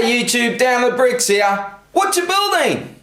Hey YouTube, Down the Bricks here. What you building?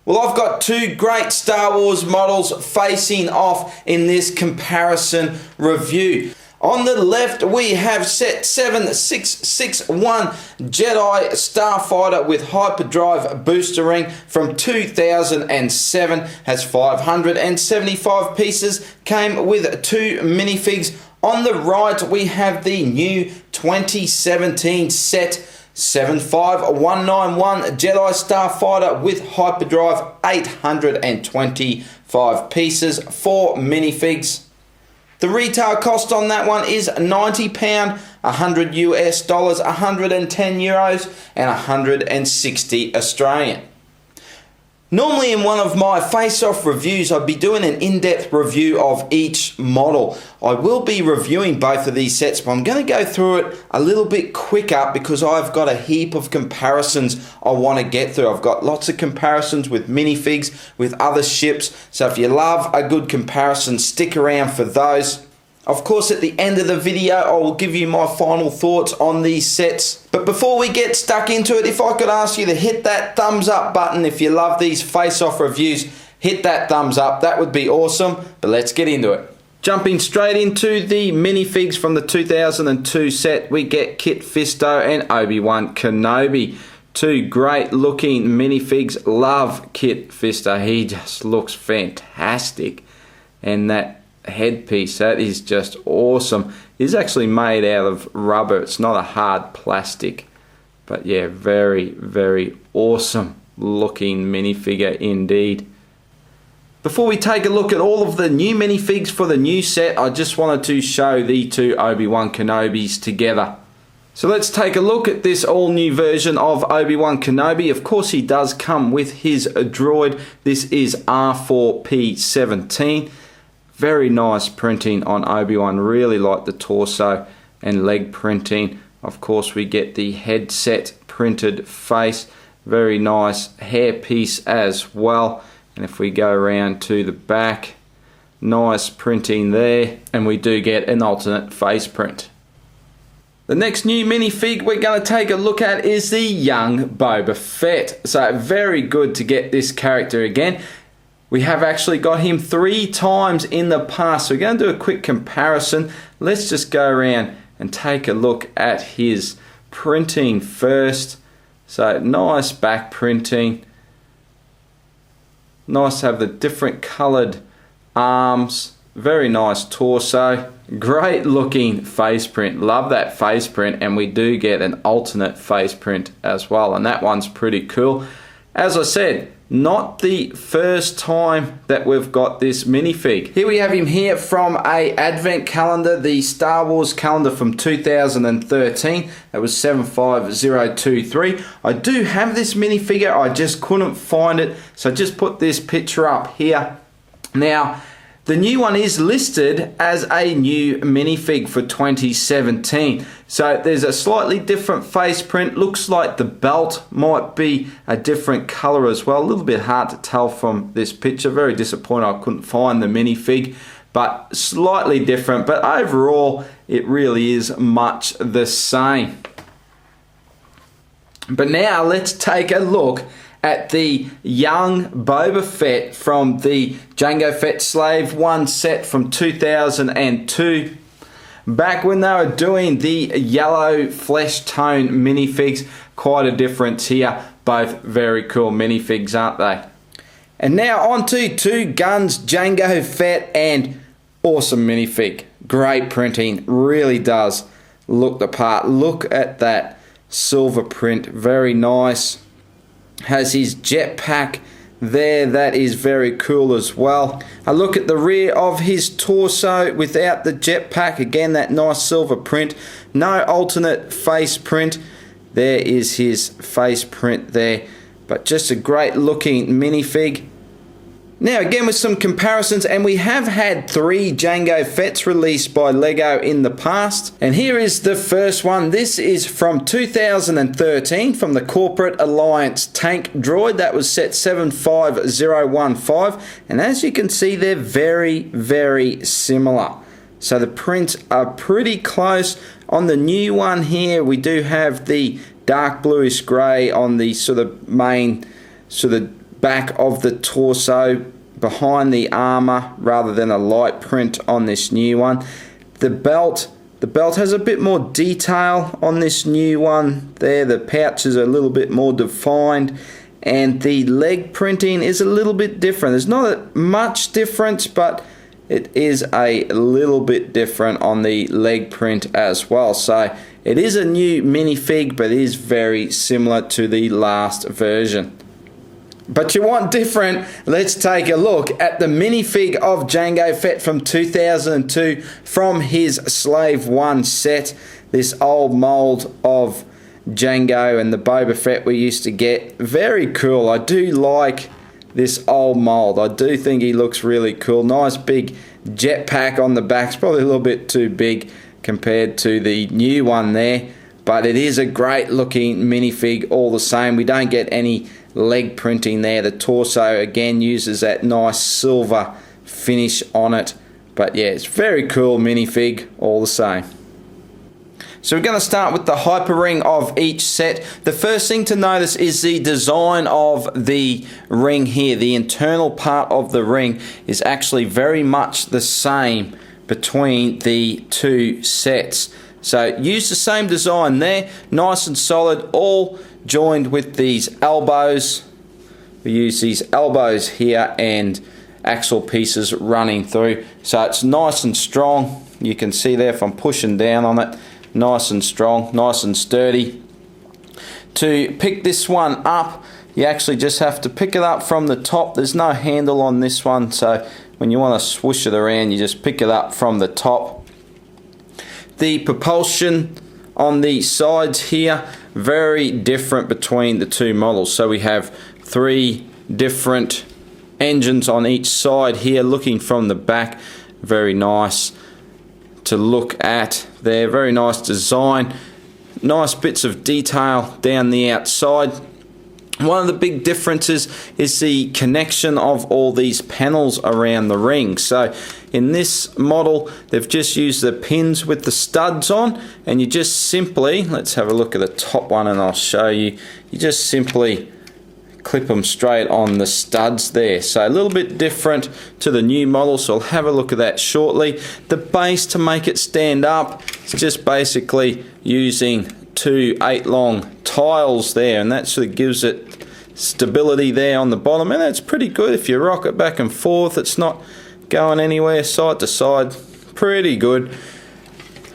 Well, I've got two great Star Wars models facing off in this comparison review. On the left, we have set 7661 Jedi Starfighter with Hyperdrive Booster Ring from 2007. Has 575 pieces, came with 2 minifigs. On the right, we have the new 2017 set 75191 Jedi Starfighter with Hyperdrive, 825 pieces, 4 minifigs. The retail cost on that one is £90, 100 US dollars, 110 euros, and 160 Australian. Normally in one of my face-off reviews, I'd be doing an in-depth review of each model. I will be reviewing both of these sets, but I'm going to go through it a little bit quicker because I've got a heap of comparisons I want to get through. I've got lots of comparisons with minifigs, with other ships, so if you love a good comparison, stick around for those. Of course, at the end of the video, I will give you my final thoughts on these sets. But before we get stuck into it, if I could ask you to hit that thumbs up button if you love these face-off reviews, hit that thumbs up, that would be awesome. But let's get into it. Jumping straight into the minifigs from the 2002 set, we get Kit Fisto and Obi-Wan Kenobi. Two great looking minifigs. Love Kit Fisto, he just looks fantastic. And that headpiece, that is just awesome. It's actually made out of rubber, it's not a hard plastic, but yeah, very awesome looking minifigure indeed. Before we take a look at all of the new minifigs for the new set, I just wanted to show the two Obi-Wan Kenobis together. So let's take a look at this all new version of Obi-Wan Kenobi. Of course he does come with his droid. This is R4P17. Very nice printing on Obi-Wan, really like the torso and leg printing. Of course we get the headset printed face, very nice hairpiece as well. And if we go around to the back, nice printing there, and we do get an alternate face print. The next new minifig we're going to take a look at is the young Boba Fett. So very good to get this character again. We have actually got him 3 times in the past. So we're going to do a quick comparison. Let's just go around and take a look at his printing first. So nice back printing. Nice to have the different coloured arms. Very nice torso. Great looking face print. Love that face print, and we do get an alternate face print as well, and that one's pretty cool. As I said, not the first time that we've got this minifig. Here we have him here from a advent calendar, the Star Wars calendar from 2013. That was 75023. I do have this minifigure, I just couldn't find it, so I just put this picture up here. Now, the new one is listed as a new minifig for 2017. So there's a slightly different face print. Looks like the belt might be a different color as well. A little bit hard to tell from this picture. Very disappointed I couldn't find the minifig, but slightly different. But overall, it really is much the same. But now let's take a look at the young Boba Fett from the Jango Fett Slave 1 set from 2002. Back when they were doing the yellow flesh tone minifigs. Quite a difference here. Both very cool minifigs, aren't they? And now on to Two Guns Jango Fett, and awesome minifig. Great printing, really does look the part. Look at that silver print, very nice. Has his jetpack there, that is very cool as well. A look at the rear of his torso without the jetpack, again that nice silver print. No alternate face print. There is his face print there, but just a great looking minifig. Now again with some comparisons, and we have had 3 Jango Fetts released by Lego in the past, and here is the first one. This is from 2013 from the Corporate Alliance Tank Droid. That was set 75015, and as you can see they're very similar. So the prints are pretty close. On the new one here, we do have the dark bluish grey on the sort of main sort of back of the torso behind the armour, rather than a light print on this new one. The belt has a bit more detail on this new one there. The pouches are a little bit more defined, and the leg printing is a little bit different. There's not much difference, but it is a little bit different on the leg print as well. So it is a new minifig, but it is very similar to the last version. But you want different? Let's take a look at the minifig of Jango Fett from 2002 from his Slave 1 set. This old mold of Jango and the Boba Fett we used to get. Very cool. I do like this old mold. I do think he looks really cool. Nice big jetpack on the back. It's probably a little bit too big compared to the new one there, but it is a great looking minifig all the same. We don't get any leg printing there. The torso again uses that nice silver finish on it, but yeah, it's very cool minifig all the same. So we're going to start with the hyper ring of each set. The first thing to notice is the design of the ring here. The internal part of the ring is actually very much the same between the two sets. So use the same design there, nice and solid, all joined with these elbows. We use these elbows here and axle pieces running through, so it's nice and strong. You can see there if I'm pushing down on it, nice and strong, nice and sturdy. To pick this one up, you actually just have to pick it up from the top. There's no handle on this one, so when you want to swoosh it around, you just pick it up from the top. The propulsion on the sides here, very different between the two models. So we have 3 different engines on each side here, looking from the back. Very nice to look at there, very nice design, nice bits of detail down the outside. One of the big differences is the connection of all these panels around the ring. So in this model, they've just used the pins with the studs on, and you just simply, let's have a look at the top one and I'll show you, you just simply clip them straight on the studs there. So a little bit different to the new model, so I'll have a look at that shortly. The base, to make it stand up, is just basically using 2 8-long tiles there, and that sort of gives it stability there on the bottom, and that's pretty good. If you rock it back and forth, it's not going anywhere side to side. Pretty good.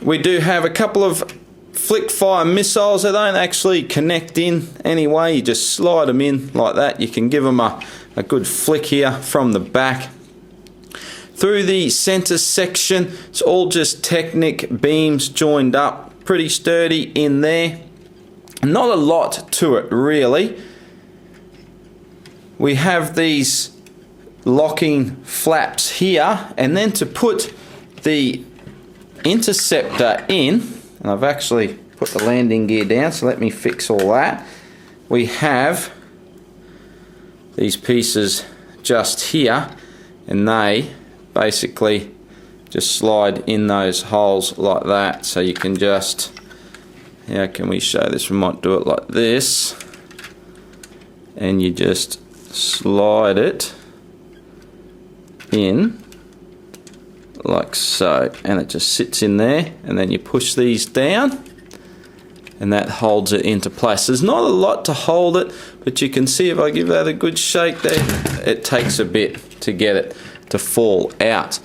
We do have a couple of flick fire missiles. They don't actually connect in anyway, you just slide them in like that. You can give them a good flick here from the back. Through the center section, it's all just Technic beams joined up, pretty sturdy in there. Not a lot to it really. We have these locking flaps here, and then to put the interceptor in, and I've actually put the landing gear down, so let me fix all that. We have these pieces just here, and they basically just slide in those holes like that. So you can just, how can we show this? We might do it like this, and you just slide it in like so, and it just sits in there, and then you push these down and that holds it into place. There's not a lot to hold it, but you can see if I give that a good shake there, it takes a bit to get it to fall out.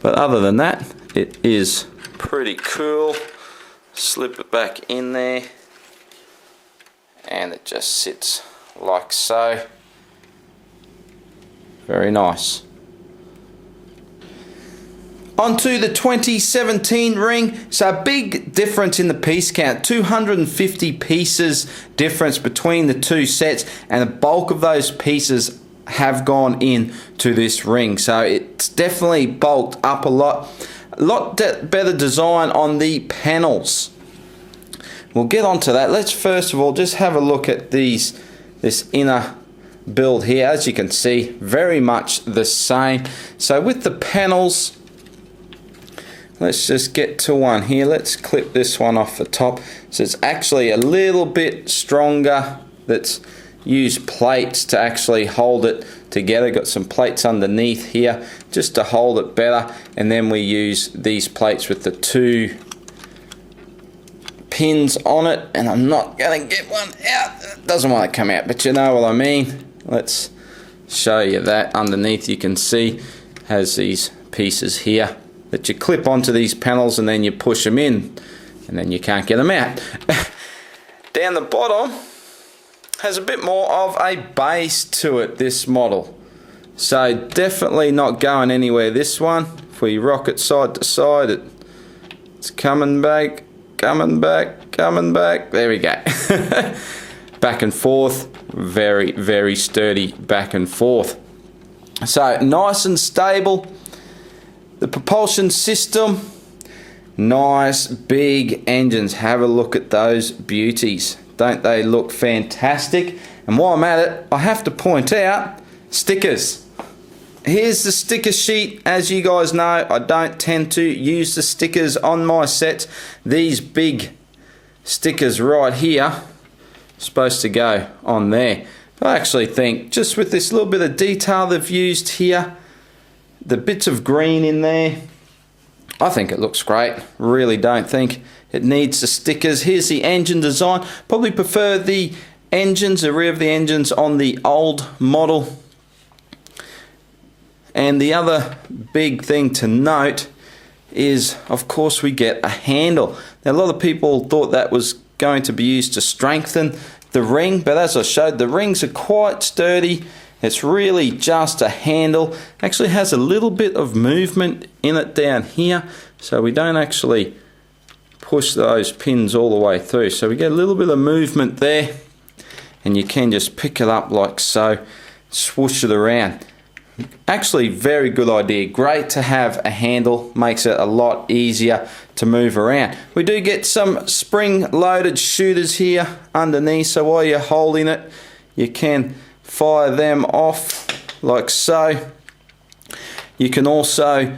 But other than that, it is pretty cool. Slip it back in there, and it just sits like so. Very nice. Onto the 2017 ring. So a big difference in the piece count, 250 pieces difference between the two sets, and the bulk of those pieces have gone in to this ring. So it's definitely bulked up a lot. A lot better design on the panels. We'll get onto that. Let's first of all just have a look at this inner build here. As you can see, very much the same. So with the panels, let's just get to one here. Let's clip this one off the top. So it's actually a little bit stronger. That's used plates to actually hold it together. Got some plates underneath here just to hold it better, and then we use these plates with the 2 pins on it, and I'm not gonna get one out. It doesn't want to come out, but you know what I mean. Let's show you that. Underneath you can see has these pieces here that you clip onto these panels, and then you push them in, and then you can't get them out. Down the bottom has a bit more of a base to it, this model, so definitely not going anywhere. This one, if we rock it side to side, it's coming back, coming back, coming back. There we go. Back and forth, very, very sturdy back and forth. So nice and stable. The propulsion system, nice big engines. Have a look at those beauties. Don't they look fantastic? And while I'm at it, I have to point out stickers. Here's the sticker sheet. As you guys know, I don't tend to use the stickers on my sets. These big stickers right here supposed to go on there. But I actually think just with this little bit of detail they've used here, the bits of green in there, I think it looks great. Really don't think it needs the stickers. Here's the engine design. Probably prefer the engines, the rear of the engines on the old model. And the other big thing to note is, of course, we get a handle. Now, a lot of people thought that was going to be used to strengthen the ring, but as I showed, the rings are quite sturdy. It's really just a handle. Actually has a little bit of movement in it down here, so we don't actually push those pins all the way through. So we get a little bit of movement there, and you can just pick it up like so, swoosh it around. Actually, very good idea. Great to have a handle, makes it a lot easier to move around. We do get some spring-loaded shooters here underneath, so while you're holding it, you can fire them off like so. You can also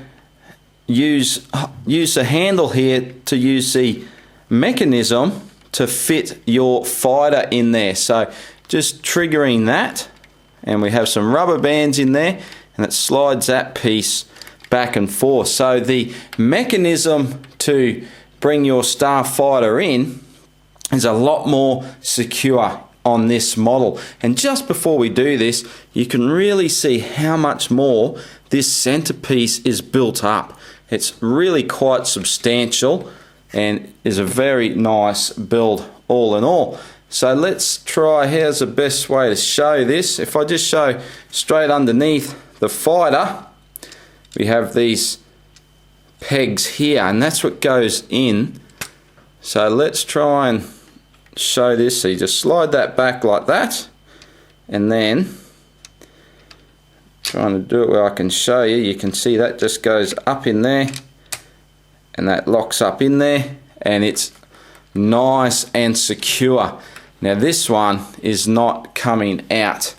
use the handle here to use the mechanism to fit your fighter in there. So just triggering that, and we have some rubber bands in there, and it slides that piece back and forth. So the mechanism to bring your Starfighter in is a lot more secure on this model. And just before we do this, you can really see how much more this centerpiece is built up. It's really quite substantial and is a very nice build all in all. So let's try, here's the best way to show this. If I just show straight underneath the fighter, we have these pegs here, and that's what goes in. So let's try and show this. So you just slide that back like that, and then trying to do it where I can show you, you can see that just goes up in there, and that locks up in there, and it's nice and secure. Now this one is not coming out.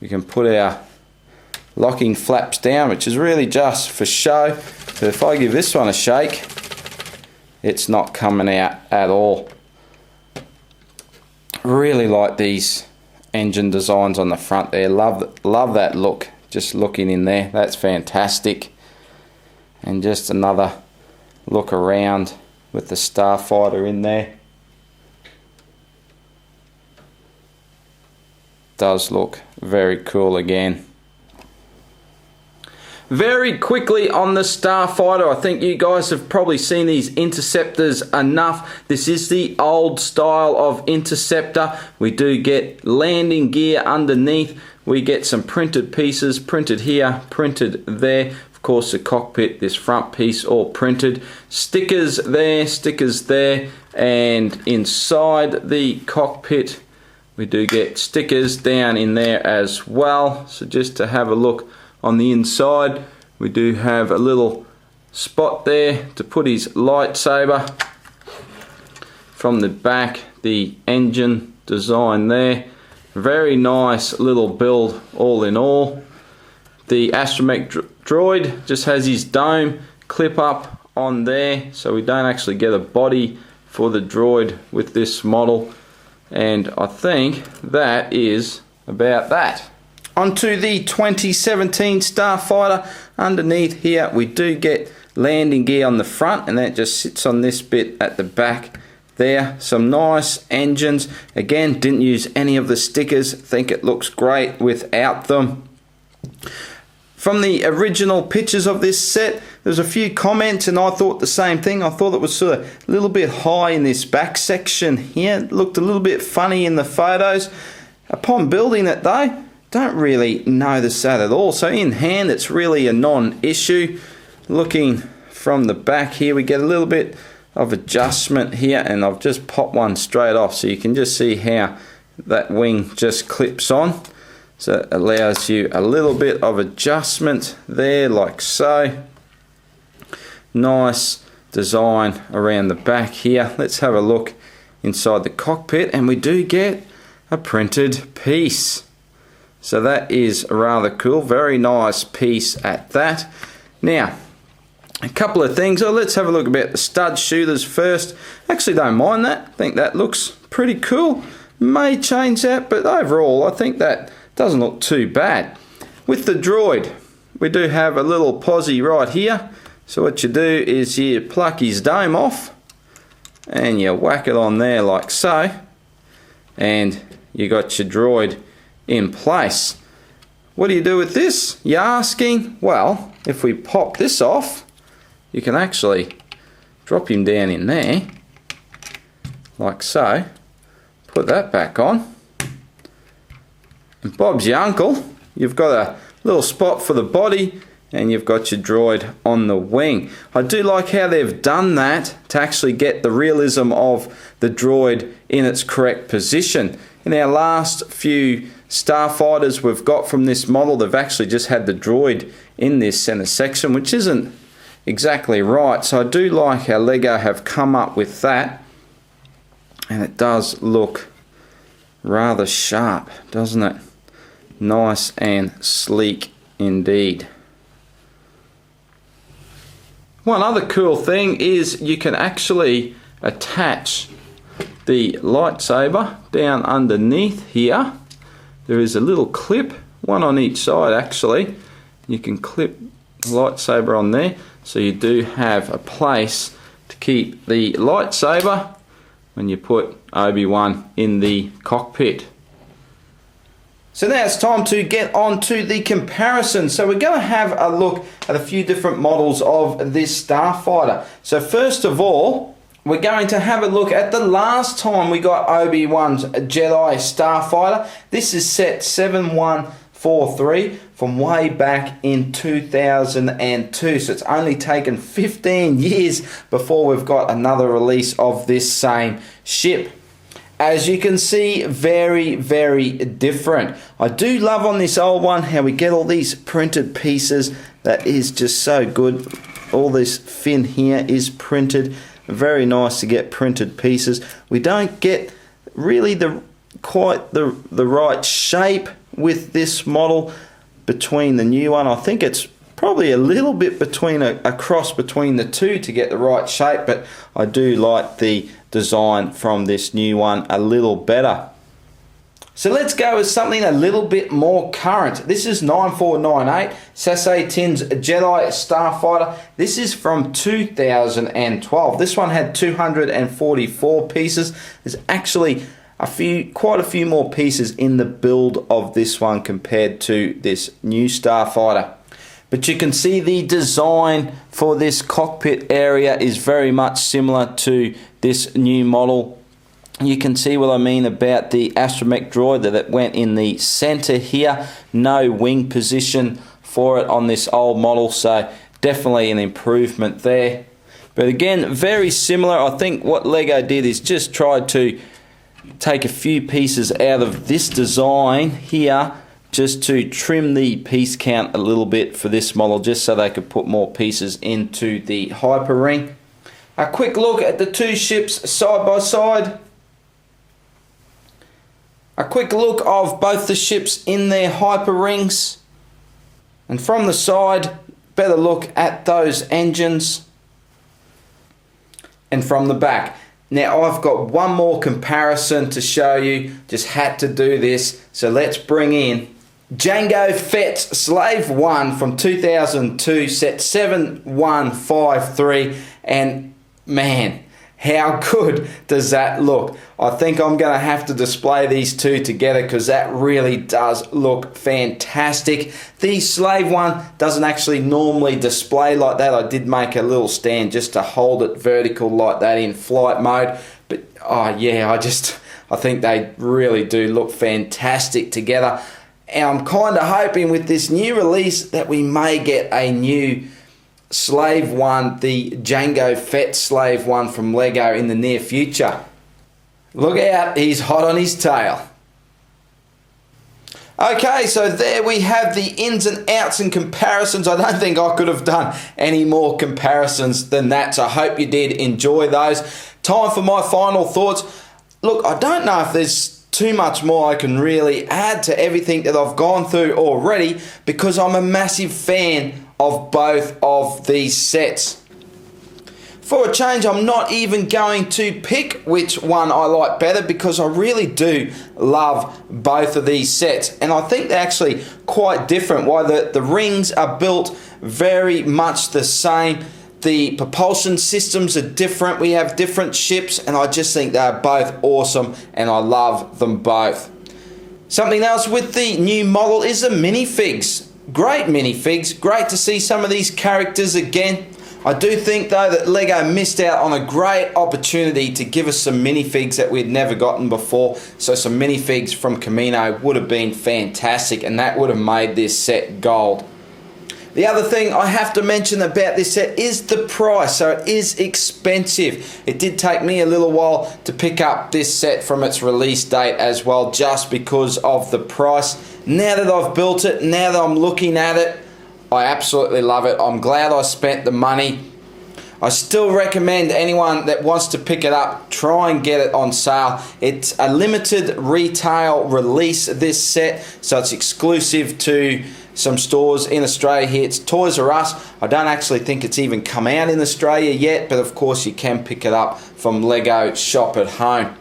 We can put our locking flaps down, which is really just for show, but if I give this one a shake, it's not coming out at all. Really like these engine designs on the front there. Love that look. Just looking in there, that's fantastic. And just another look around with the Starfighter in there. Does look very cool again. Very quickly on the Starfighter, I think you guys have probably seen these interceptors enough. This is the old style of interceptor. We do get landing gear underneath. We get some printed pieces, printed here, printed there. Of course, the cockpit, this front piece, all printed. Stickers there, and inside the cockpit, we do get stickers down in there as well. So just to have a look on the inside, we do have a little spot there to put his lightsaber. From the back, the engine design there. Very nice little build all in all. The astromech droid just has his dome clip up on there, so we don't actually get a body for the droid with this model. And I think that is about that. Onto the 2017 Starfighter. Underneath here we do get landing gear on the front, and that just sits on this bit at the back there. Some nice engines. Again, didn't use any of the stickers. Think it looks great without them. From the original pictures of this set, there's a few comments, and I thought the same thing. I thought it was sort of a little bit high in this back section here. It looked a little bit funny in the photos. Upon building it though, don't really notice that at all. So in hand, it's really a non-issue. Looking from the back here, we get a little bit of adjustment here, and I've just popped one straight off, so you can just see how that wing just clips on. So it allows you a little bit of adjustment there, like so. Nice design around the back here. Let's have a look inside the cockpit, and we do get a printed piece. So that is rather cool. Very nice piece at that. Now, a couple of things. Oh, let's have a look about the stud shooters first. Actually don't mind that. I think that looks pretty cool. May change that, but overall I think that doesn't look too bad. With the droid, we do have a little posse right here. So what you do is you pluck his dome off and you whack it on there like so, and you got your droid in place. What do you do with this, you're asking? Well, if we pop this off, you can actually drop him down in there like so, put that back on, and Bob's your uncle. You've got a little spot for the body, and you've got your droid on the wing. I do like how they've done that to actually get the realism of the droid in its correct position. In our last few Starfighters we've got from this model, they've actually just had the droid in this center section, which isn't exactly right. So I do like how Lego have come up with that, and it does look rather sharp, doesn't it? Nice and sleek indeed. One other cool thing is you can actually attach the lightsaber down underneath here. There is a little clip, one on each side actually. You can clip the lightsaber on there, so you do have a place to keep the lightsaber when you put Obi-Wan in the cockpit. So now it's time to get on to the comparison. So we're going to have a look at a few different models of this Starfighter. So first of all, we're going to have a look at the last time we got Obi-Wan's Jedi Starfighter. This is set 7143 from way back in 2002. So it's only taken 15 years before we've got another release of this same ship. As you can see, very, very different. I do love on this old one how we get all these printed pieces. That is just so good. All this fin here is printed. Very nice to get printed pieces. We don't get really quite the right shape with this model between the new one. I think it's probably a little bit between a cross between the two to get the right shape, but I do like the design from this new one a little better. So let's go with something a little bit more current. This is 9498 Sassay Tin's Jedi Starfighter. This is from 2012. This one had 244 pieces. There's actually quite a few more pieces in the build of this one compared to this new Starfighter. But you can see the design for this cockpit area is very much similar to this new model. You can see what I mean about the astromech droid, that it went in the center here. No wing position for it on this old model, so definitely an improvement there. But again, very similar. I think what Lego did is just tried to take a few pieces out of this design here, just to trim the piece count a little bit for this model, just so they could put more pieces into the Hyper Ring. A quick look at the two ships side by side. A quick look of both the ships in their Hyper Rings. And from the side, better look at those engines. and from the back. Now I've got one more comparison to show you, just had to do this, so let's bring in Jango Fett's Slave 1 from 2002, set 7153, and man, how good does that look? I think I'm going to have to display these two together because that really does look fantastic. The Slave 1 doesn't actually normally display like that. I did make a little stand just to hold it vertical like that in flight mode. But oh yeah, I think they really do look fantastic together. And I'm kind of hoping with this new release that we may get a new Slave 1, the Jango Fett Slave 1 from Lego in the near future. Look out, he's hot on his tail. Okay, so there we have the ins and outs and comparisons. I don't think I could have done any more comparisons than that, so I hope you did enjoy those. Time for my final thoughts. Look, I don't know if there's too much more I can really add to everything that I've gone through already because I'm a massive fan of both of these sets. For a change, I'm not even going to pick which one I like better because I really do love both of these sets, and I think they're actually quite different. While the rings are built very much the same, the propulsion systems are different. We have different ships, and I just think they're both awesome, and I love them both. Something else with the new model is the minifigs. Great minifigs, great to see some of these characters again. I do think though that Lego missed out on a great opportunity to give us some minifigs that we'd never gotten before. So some minifigs from Kamino would have been fantastic, and that would have made this set gold. The other thing I have to mention about this set is the price. So it is expensive. It did take me a little while to pick up this set from its release date as well, just because of the price. Now that I've built it, now that I'm looking at it, I absolutely love it. I'm glad I spent the money. I still recommend anyone that wants to pick it up, try and get it on sale. It's a limited retail release, this set, so it's exclusive to some stores in Australia here. It's Toys R Us. I don't actually think it's even come out in Australia yet, but of course you can pick it up from Lego Shop at Home.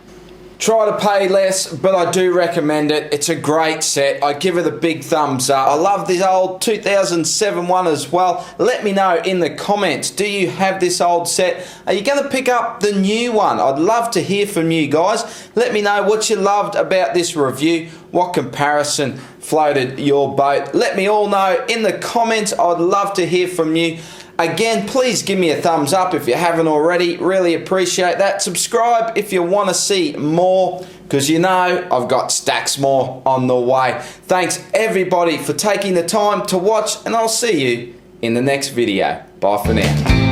Try to pay less, but I do recommend it. It's a great set. I give it a big thumbs up. I love this old 2007 one as well. Let me know in the comments, do you have this old set? Are you going to pick up the new one? I'd love to hear from you guys. Let me know what you loved about this review. What comparison floated your boat? Let me all know in the comments. I'd love to hear from you. Again, please give me a thumbs up if you haven't already. Really appreciate that. Subscribe if you want to see more, because you know I've got stacks more on the way. Thanks everybody for taking the time to watch, and I'll see you in the next video. Bye for now.